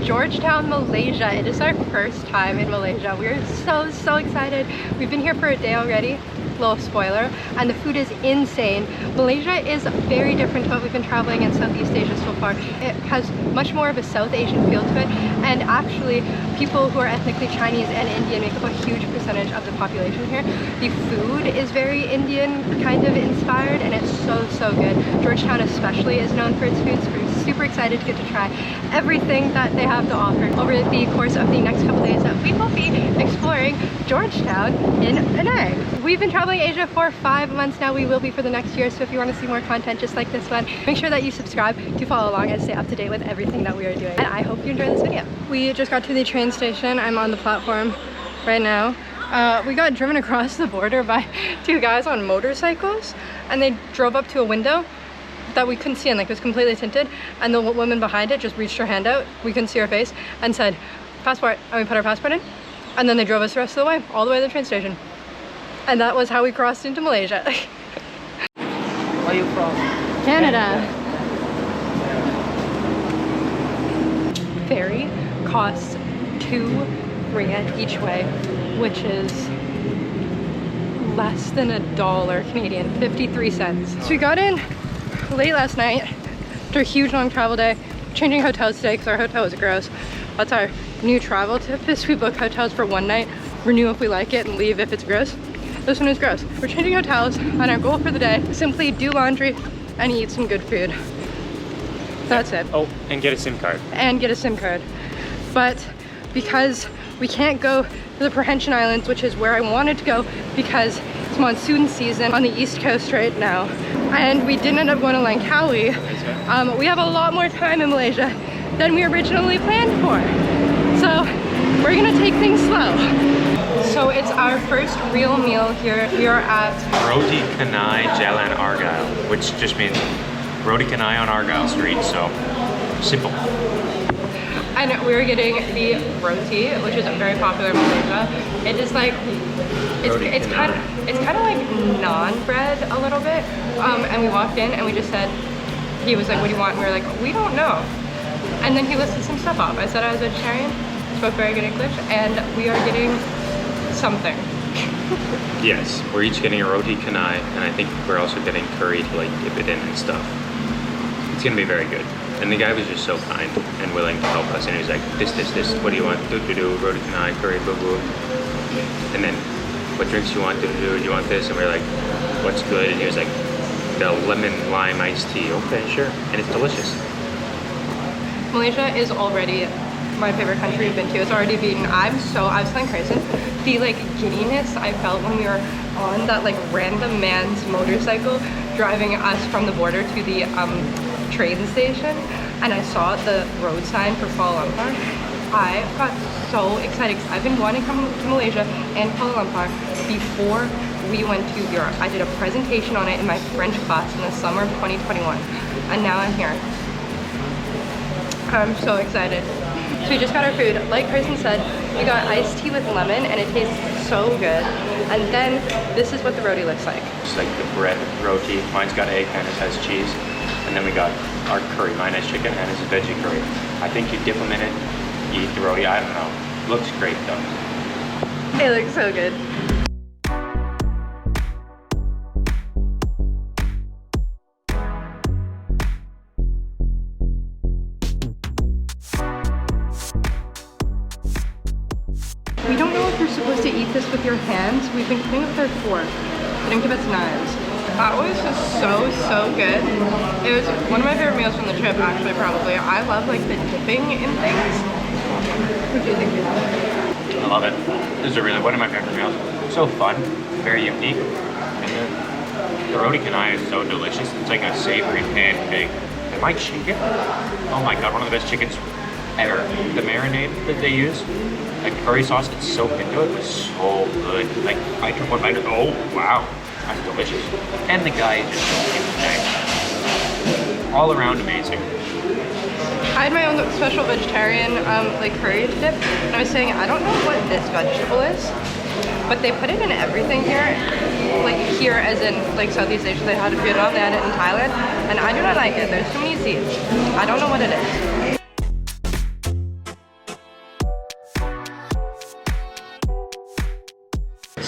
Georgetown, Malaysia. It is our first time in Malaysia. We're so excited. We've been here for a day already. Little spoiler, and the food is insane. Malaysia is very different to what we've been traveling in Southeast Asia so far. It has much more of a South Asian feel to it, and actually people who are ethnically Chinese and Indian make up a huge percentage of the population here. The food is very Indian kind of inspired, and it's so good. Georgetown especially is known for its food, so we're super excited to get to try everything that they have to offer. Over the course of the next couple days, we will be exploring Georgetown in Penang. We've been traveling Asia for 5 months now. We will be for the next year, so if you want to see more content just like this one, make sure that you subscribe to follow along and stay up to date with everything that we are doing. And I hope you enjoy this video. We just got to the train station. I'm on the platform right now. We got driven across the border by 2 guys on motorcycles, and they drove up to a window that we couldn't see, and like it was completely tinted, and the woman behind it just reached her hand out, we couldn't see her face, and said passport, and we put our passport in, and then they drove us the rest of the way all the way to the train station. And that was how we crossed into Malaysia. Where are you from? Canada. Ferry costs 2 ringgit each way, which is less than $1 Canadian, 53 cents. So we got in late last night after a huge long travel day, changing hotels today because our hotel was gross. That's our new travel tip, is we book hotels for 1 night, renew if we like it, and leave if it's gross. This one is gross. We're changing hotels, and our goal for the day is simply do laundry and eat some good food. That's it. Oh, and get a SIM card. And get a SIM card. But because we can't go to the Perhentian Islands, which is where I wanted to go because it's monsoon season on the east coast right now, and we didn't end up going to Langkawi, we have a lot more time in Malaysia than we originally planned for. So we're gonna take things slow. So it's our first real meal here. We are at Roti Canai Jalan Argyle, which just means Roti Canai on Argyle Street, so simple. And we're getting the roti, which is very popular in Malaysia. It is like, it's kind of like naan bread a little bit. And we walked in and we just said, he was like, what do you want? And we were like, we don't know. And then he listed some stuff off. I said I was vegetarian, spoke very good English, and we are getting something. Yes, we're each getting a Roti Canai, and I think we're also getting curry to like dip it in and stuff. It's gonna be very good. And the guy was just so kind and willing to help us, and he was like, this, what do you want? Do, Roti Canai, curry, boo boo. And then, what drinks do you want? Do, you want this? And we were like, what's good? And he was like, the lemon lime iced tea. Okay, sure. And it's delicious. Malaysia is already my favorite country we've been to. It's already beaten. I was telling Grayson, the like giddiness I felt when we were on that like random man's motorcycle driving us from the border to the train station, and I saw the road sign for Kuala Lumpur. I got so excited because I've been wanting to come to Malaysia and Kuala Lumpur before we went to Europe. I did a presentation on it in my French class in the summer of 2021, and now I'm here. I'm so excited. So we just got our food. Like Carson said, we got iced tea with lemon, and it tastes so good. And then this is what the roti looks like. It's like the bread roti. Mine's got egg and it has cheese. And then we got our curry. Mine has chicken and it's a veggie curry. I think you dip them in it, you eat the roti. I don't know. Looks great though. It looks so good. We don't know if you're supposed to eat this with your hands. We've been cooking with our fork. They didn't give us knives. That was just so good. It was one of my favorite meals from the trip, actually, probably. I love like the dipping in things. What do you think? I love it. This is really one of my favorite meals. So fun, very unique. And the roti canai is so delicious. It's like a savory pancake. And my chicken, oh my god, one of the best chickens ever. The marinade that they use, like curry sauce, it's soaked into it, was so good. Like I took one bite and oh wow, that's delicious. And the guy is just so cute. All around amazing. I had my own special vegetarian like curry dip, and I was saying I don't know what this vegetable is, but they put it in everything here. Like here, as in like Southeast Asia, they had it in Vietnam, they had it in Thailand, and I do not like it. There's too many seeds. I don't know what it is.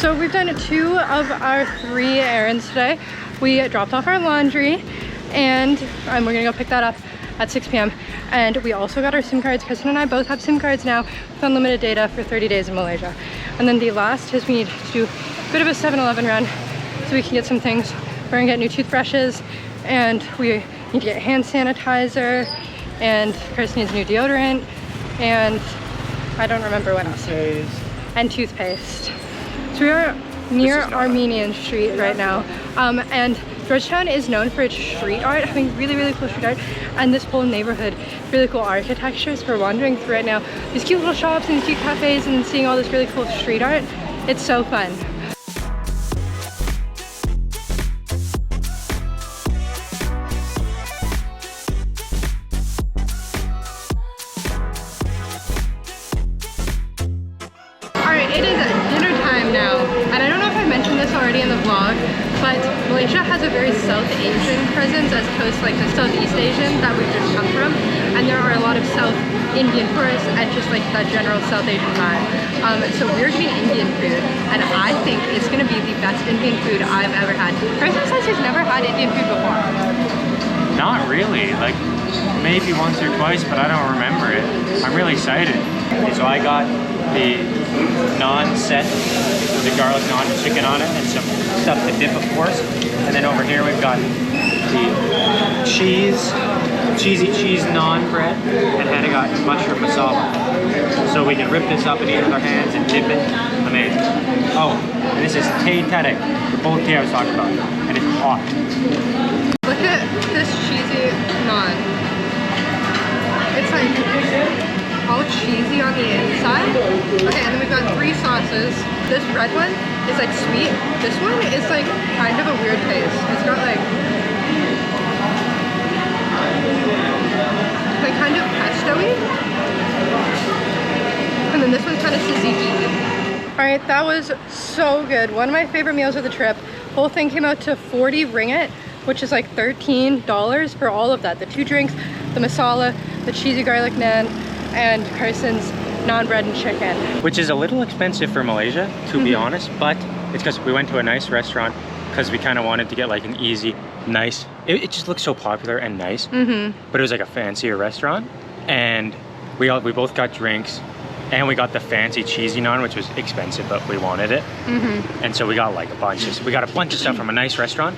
So we've done 2 of our 3 errands today. We dropped off our laundry and we're gonna go pick that up at 6 p.m. And we also got our SIM cards. Kristen and I both have SIM cards now with unlimited data for 30 days in Malaysia. And then the last is we need to do a bit of a 7-Eleven run so we can get some things. We're gonna get new toothbrushes and we need to get hand sanitizer and Chris needs new deodorant and I don't remember what else. And toothpaste. So we are near Armenian Street right now. And Georgetown is known for its street art, having really, really cool street art. And this whole neighborhood, really cool architecture. So we're wandering through right now. These cute little shops and these cute cafes and seeing all this really cool street art. It's so fun. It is dinner time now, and I don't know if I mentioned this already in the vlog, but Malaysia has a very South Asian presence as opposed to like the Southeast Asian that we've just come from, and there are a lot of South Indian tourists and just like that general South Asian vibe. So we're getting Indian food, and I think it's going to be the best Indian food I've ever had. Kristen says he's never had Indian food before. Not really, like maybe once or twice, but I don't remember it. I'm really excited. So I got the naan set, the garlic naan with chicken on it, and some stuff to dip, of course. And then over here we've got the cheesy cheese naan bread, and Hannah got mushroom masala. So we can rip this up and eat it with our hands and dip it. Amazing. Oh, and this is Tay Tadek, the bowl tea I was talking about, and it's hot. Look at this cheesy naan. It's like all cheesy on the inside. Okay, and then we've got 3 sauces. This red one is like sweet. This one is like kind of a weird taste. It's got like kind of pesto-y. And then this one's kind of tzatziki. Alright, that was so good. One of my favorite meals of the trip. Whole thing came out to 40 ringgit, which is like $13 for all of that. The 2 drinks, the masala, the cheesy garlic naan, and Carson's naan bread and chicken. Which is a little expensive for Malaysia, to be honest, but it's because we went to a nice restaurant because we kind of wanted to get like an easy, nice, it just looks so popular and nice, but it was like a fancier restaurant, and we both got drinks, and we got the fancy cheesy naan, which was expensive, but we wanted it, and so we got like a bunch of stuff from a nice restaurant,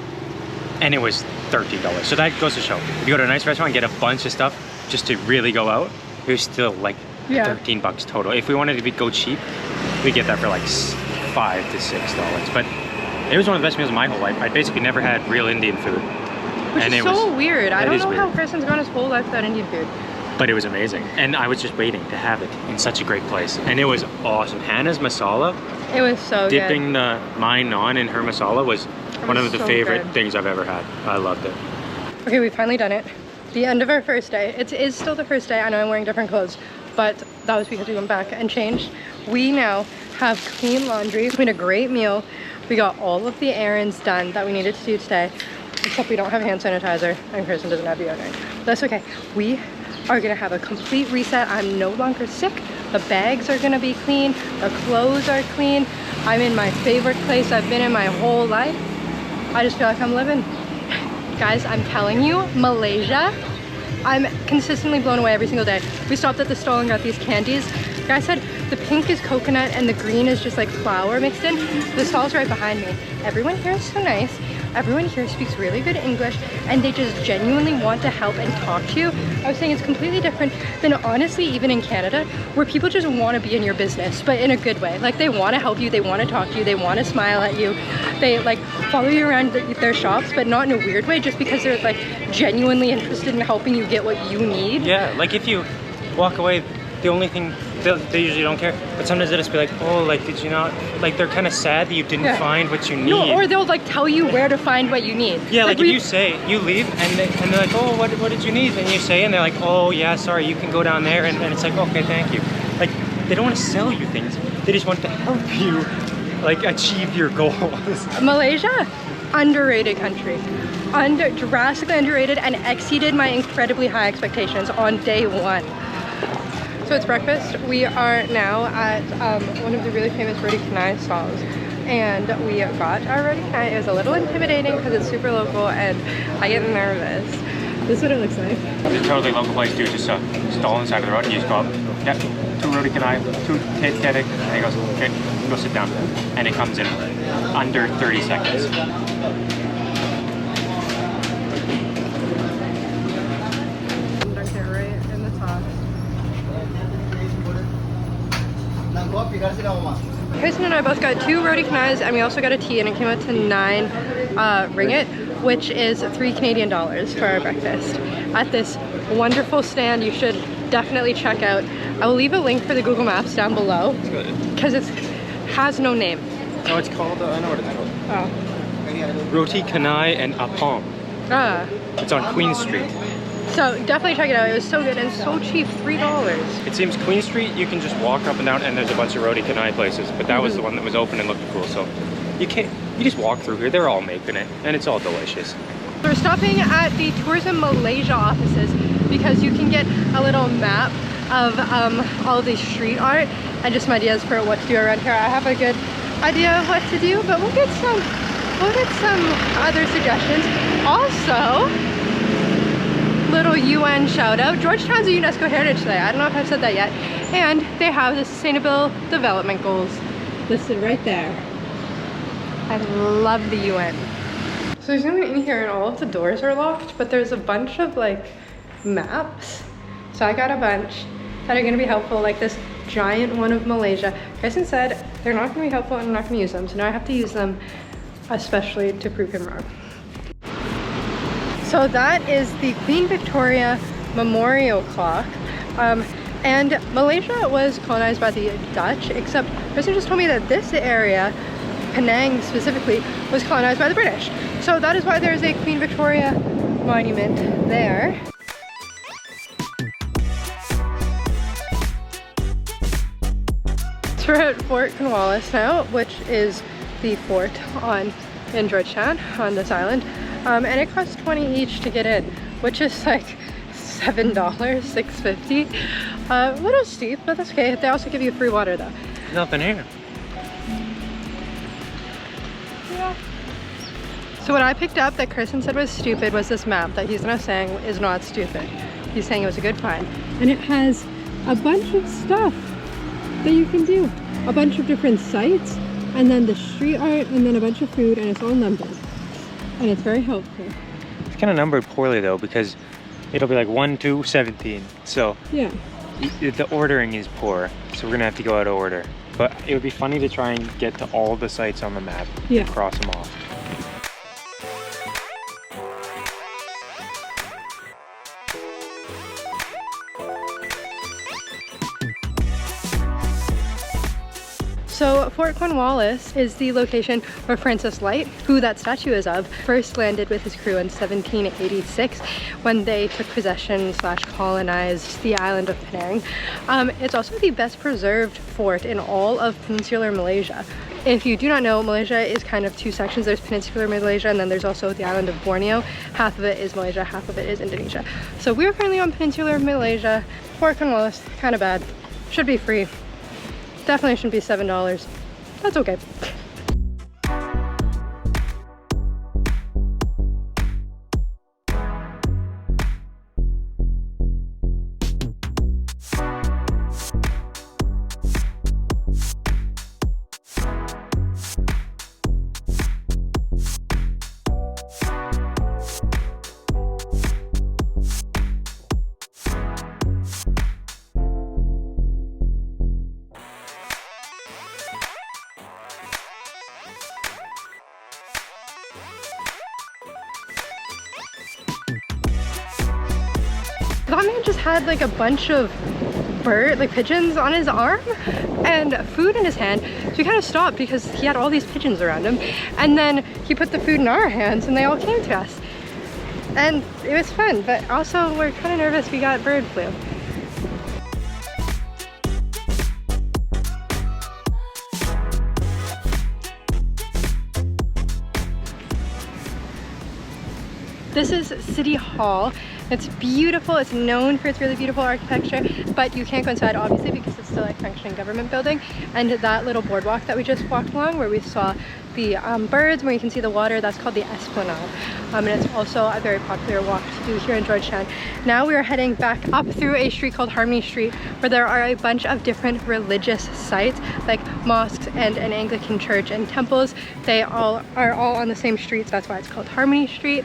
and it was $13. So that goes to show, if you go to a nice restaurant and get a bunch of stuff just to really go out, it was still like 13 bucks total. If we wanted to go cheap, we get that for like $5 to $6. But it was one of the best meals of my whole life. I basically never had real Indian food. Which is so weird. I don't know how Carson's gone his whole life without Indian food. But it was amazing. And I was just waiting to have it in such a great place. And it was awesome. Hannah's masala. It was so good. Dipping my naan in her masala was one of the favorite things I've ever had. I loved it. Okay, we've finally done it. The end of our first day. It is still the first day. I know I'm wearing different clothes, but that was because we went back and changed. We now have clean laundry. We had a great meal. We got all of the errands done that we needed to do today, except we don't have hand sanitizer and Kristen doesn't have deodorant. But that's okay. We are gonna have a complete reset. I'm no longer sick. The bags are gonna be clean. The clothes are clean. I'm in my favorite place I've been in my whole life. I just feel like I'm living. Guys, I'm telling you, Malaysia, I'm consistently blown away every single day. We stopped at the stall and got these candies. The guy said the pink is coconut and the green is just like flour mixed in. The stall's right behind me. Everyone here is so nice. Everyone here speaks really good English and they just genuinely want to help and talk to you. I was saying it's completely different than honestly even in Canada, where people just want to be in your business, but in a good way. Like they want to help you, they want to talk to you, they want to smile at you. They like follow you around their shops, but not in a weird way, just because they're like genuinely interested in helping you get what you need. Yeah, like if you walk away, the only thing they usually don't care, but sometimes they'll just be like, oh, like did you not, like they're kind of sad that you didn't find what you need. No, or they'll like tell you where to find what you need. Yeah, like if you say, you leave and they're like, oh, what did you need? And you say, and they're like, oh yeah, sorry, you can go down there, and it's like, okay, thank you. Like they don't want to sell you things, they just want to help you like achieve your goals. Malaysia, underrated country. Drastically underrated and exceeded my incredibly high expectations on day 1. So it's breakfast. We are now at one of the really famous roti canai stalls. and we got our roti canai. It was a little intimidating because it's super local and I get nervous. This is what it looks like. It's a totally local place too, just a stall inside of the road and you just go up, yep, 2 roti canai, 2 tetek, and he goes, okay, go sit down. And it comes in under 30 seconds. Dunk it right in the top. Kristen and I both got 2 roti canais and we also got a tea, and it came out to 9 ringgit, which is $3 for our breakfast at this wonderful stand you should definitely check out. I will leave a link for the Google Maps down below because it has no name. No, it's called, I know what it's called. Oh. Roti canai and Ipoh. It's on Queen Street. So definitely check it out. It was so good and so cheap, $3. It seems Queen Street, you can just walk up and down and there's a bunch of roti canai places, but that was the one that was open and looked cool, so you just walk through here, they're all making it, and it's all delicious. We're stopping at the Tourism Malaysia offices because you can get a little map of all the street art and just some ideas for what to do around here. I have a good idea of what to do, but we'll get some other suggestions. Also, little UN shout out. Georgetown's a UNESCO Heritage Site. I don't know if I've said that yet. And they have the Sustainable Development Goals listed right there. I love the UN. So there's no one in here and all of the doors are locked, but there's a bunch of like maps. So I got a bunch that are gonna be helpful, like this giant one of Malaysia. Kristen said they're not gonna be helpful and I'm not gonna use them. So now I have to use them, especially to prove him wrong. So that is the Queen Victoria Memorial Clock. And Malaysia was colonized by the Dutch, except Kristen just told me that this area, Penang specifically, was colonized by the British. So that is why there's a Queen Victoria monument there. So we're at Fort Cornwallis now, which is the fort in Georgetown on this island. And it costs 20 each to get in, which is like $7, $6.50. A little steep, but that's okay. They also give you free water though. Nothing here. Yeah. So what I picked up that Kristen said was stupid was this map that he's now saying is not stupid. He's saying it was a good find. And it has a bunch of stuff that you can do. A bunch of different sites, and then the street art, and then a bunch of food, and it's all numbered. And it's very helpful. It's kind of numbered poorly though, because it'll be like 1, 2, 17. So yeah, the ordering is poor. So we're gonna have to go out of order. But it would be funny to try and get to all the sites on the map and cross them off. So Fort Cornwallis is the location where Francis Light, who that statue is of, first landed with his crew in 1786 when they took possession / colonized the island of Penang. It's also the best preserved fort in all of peninsular Malaysia. If you do not know, Malaysia is kind of 2 sections. There's peninsular Malaysia and then there's also the island of Borneo. Half of it is Malaysia, half of it is Indonesia. So we're currently on peninsular Malaysia. Fort Cornwallis, kind of bad. Should be free. Definitely shouldn't be $7. That's okay. That man just had like a bunch of pigeons on his arm and food in his hand. So we kind of stopped because he had all these pigeons around him. And then he put the food in our hands and they all came to us. And it was fun, but also we're kind of nervous we got bird flu. This is City Hall. It's beautiful. It's known for its really beautiful architecture, but you can't go inside obviously because it's still a functioning government building. And that little boardwalk that we just walked along where we saw the birds, where you can see the water, that's called the Esplanade. And it's also a very popular walk to do here in Georgetown. Now we are heading back up through a street called Harmony Street, where there are a bunch of different religious sites like mosques and an Anglican church and temples. They all are on the same streets. That's why it's called Harmony Street.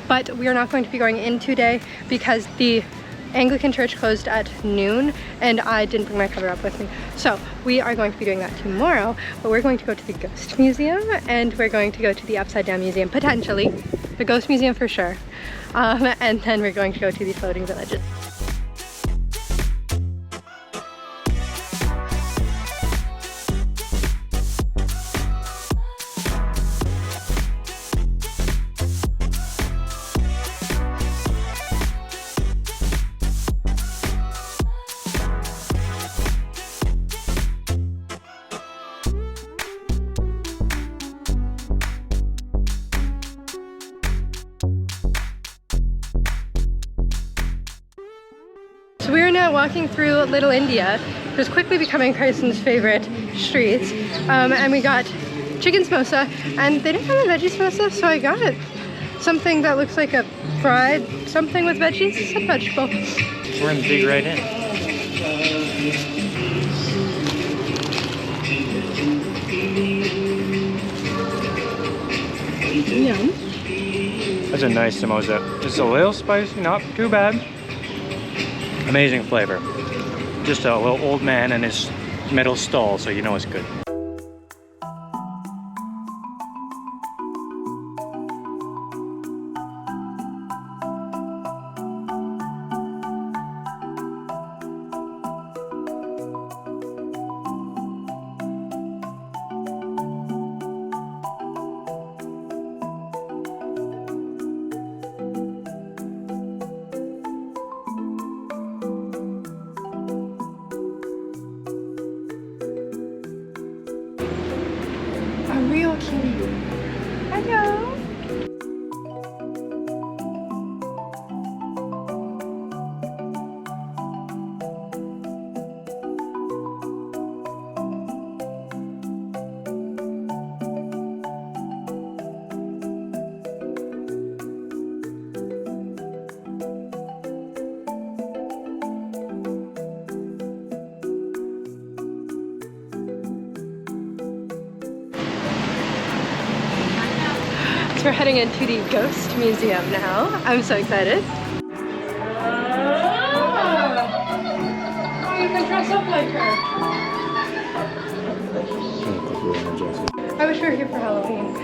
But we are not going to be going in today because the Anglican church closed at noon and I didn't bring my cover up with me. So we are going to be doing that tomorrow, but we're going to go to the Ghost Museum and we're going to go to the Upside Down Museum, potentially. The Ghost Museum for sure. And then we're going to go to the floating villages. So we are now walking through Little India, which is quickly becoming Carson's favorite streets. And we got chicken samosa, and they didn't have a veggie samosa, so I got something that looks like a fried something with veggies. It's a vegetable. We're gonna dig right in. Yum. That's a nice samosa. Just a little spicy, not too bad. Amazing flavor. Just a little old man in his metal stall, so you know it's good. Real kitty. Hello. So we're heading into the Ghost Museum now. I'm so excited. Oh, you can dress up like her. I wish we were here for Halloween.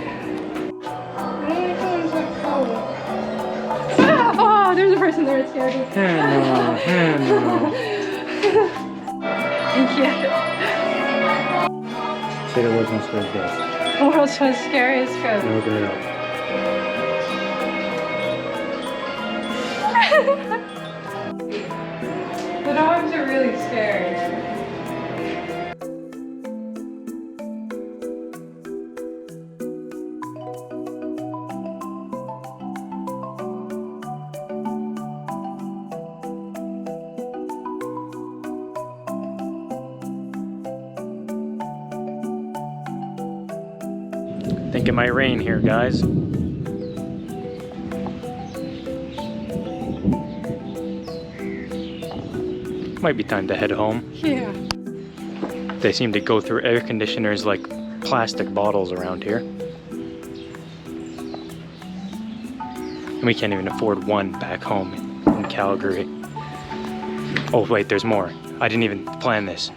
Ah, oh, there's a person there. It scared me. Thank you. Say the world's most scary ghost. The world's most scariest ghost. No, girl. The dogs are really scared. Think it might rain here, guys. Might be time to head home. Yeah. They seem to go through air conditioners like plastic bottles around here. And we can't even afford one back home in Calgary. Oh wait, there's more. I didn't even plan this.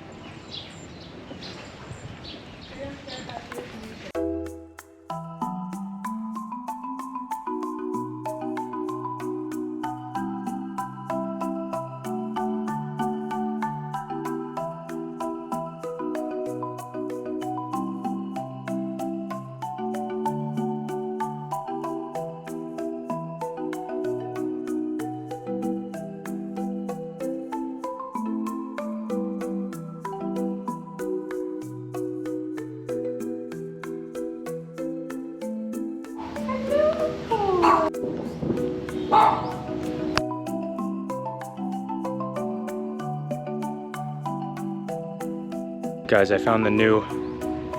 Guys, I found the new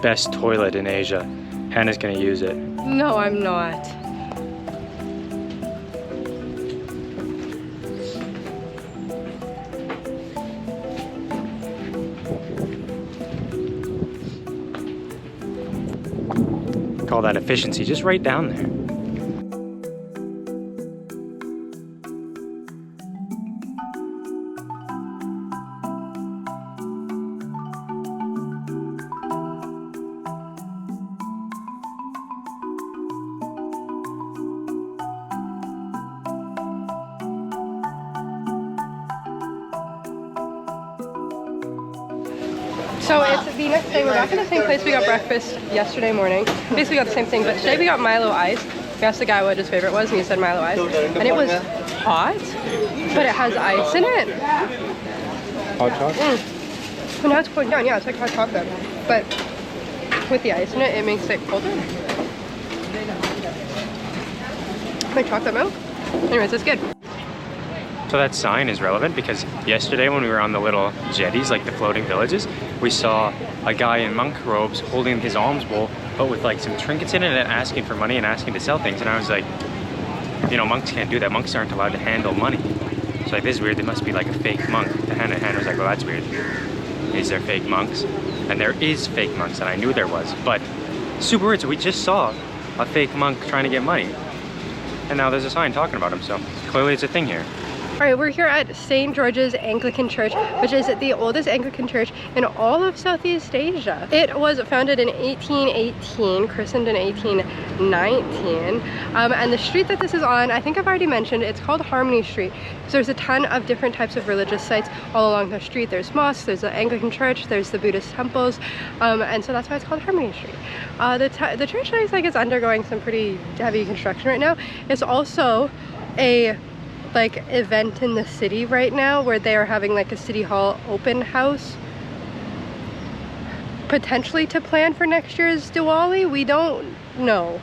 best toilet in Asia. Hannah's gonna use it. No, I'm not. Call that efficiency, just right down there. So it's the next day. We're back at the same place we got breakfast yesterday morning. Basically got the same thing, but today we got Milo Ice. We asked the guy what his favorite was, and he said Milo Ice. And it was hot, but it has ice in it. Hot chocolate? So now it's cooling down. Yeah, it's like hot chocolate, but with the ice in it, it makes it colder. Like chocolate milk. Anyways, it's good. So that sign is relevant because yesterday when we were on the little jetties, like the floating villages, we saw a guy in monk robes holding his alms bowl, but with like some trinkets in it and asking for money and asking to sell things. And I was like, you know, monks can't do that. Monks aren't allowed to handle money. So like, this is weird. They must be like a fake monk. The Hannah was like, well, that's weird. Is there fake monks? And there is fake monks, and I knew there was. But super weird. So we just saw a fake monk trying to get money. And now there's a sign talking about him. So clearly it's a thing here. All right, we're here at St. George's Anglican Church, which is the oldest Anglican church in all of Southeast Asia. It was founded in 1818, christened in 1819, and the street that this is on, I think I've already mentioned, it's called Harmony Street. So there's a ton of different types of religious sites all along the street. There's mosques, there's the Anglican church, there's the Buddhist temples, and so that's why it's called Harmony Street. The church looks like it's undergoing some pretty heavy construction right now. It's also a event in the city right now where they are having like a city hall open house, potentially to plan for next year's Diwali. We don't know,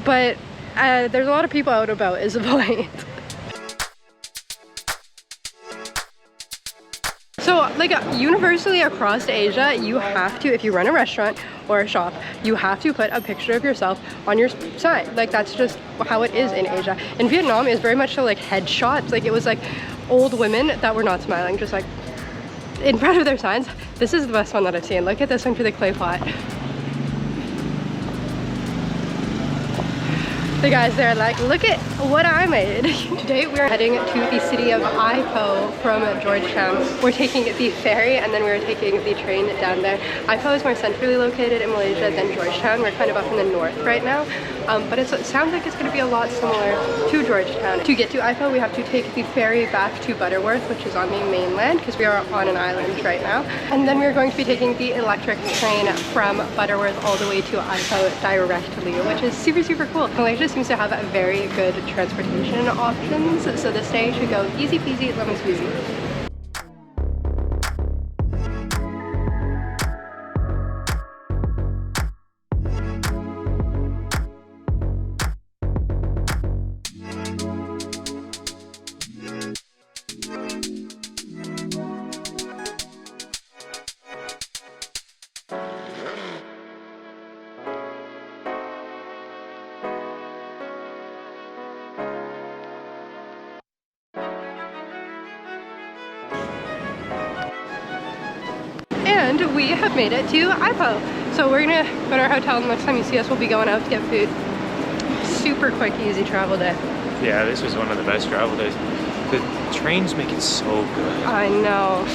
but there's a lot of people out about is the point. So like universally across Asia, you have to, if you run a restaurant or a shop, you have to put a picture of yourself on your sign. Like that's just how it is in Asia. In Vietnam, it was very much so like headshots. Like it was like old women that were not smiling, just like in front of their signs. This is the best one that I've seen. Look at this one for the clay pot. The guys there are like, look at what I made. Today we're heading to the city of Ipoh from Georgetown. We're taking the ferry and then we're taking the train down there. Ipoh is more centrally located in Malaysia than Georgetown. We're kind of up in the north right now. But it sounds like it's going to be a lot similar to Georgetown. To get to Ipoh, we have to take the ferry back to Butterworth, which is on the mainland, because we are on an island right now. And then we're going to be taking the electric train from Butterworth all the way to Ipoh directly, which is super, super cool. Malaysia seems to have very good transportation options, so this day should go easy peasy, lemon squeezy. And we have made it to Ipoh. So we're gonna go to our hotel, and next time you see us, we'll be going out to get food. Super quick, easy travel day. Yeah, this was one of the best travel days. The trains make it so good. I know.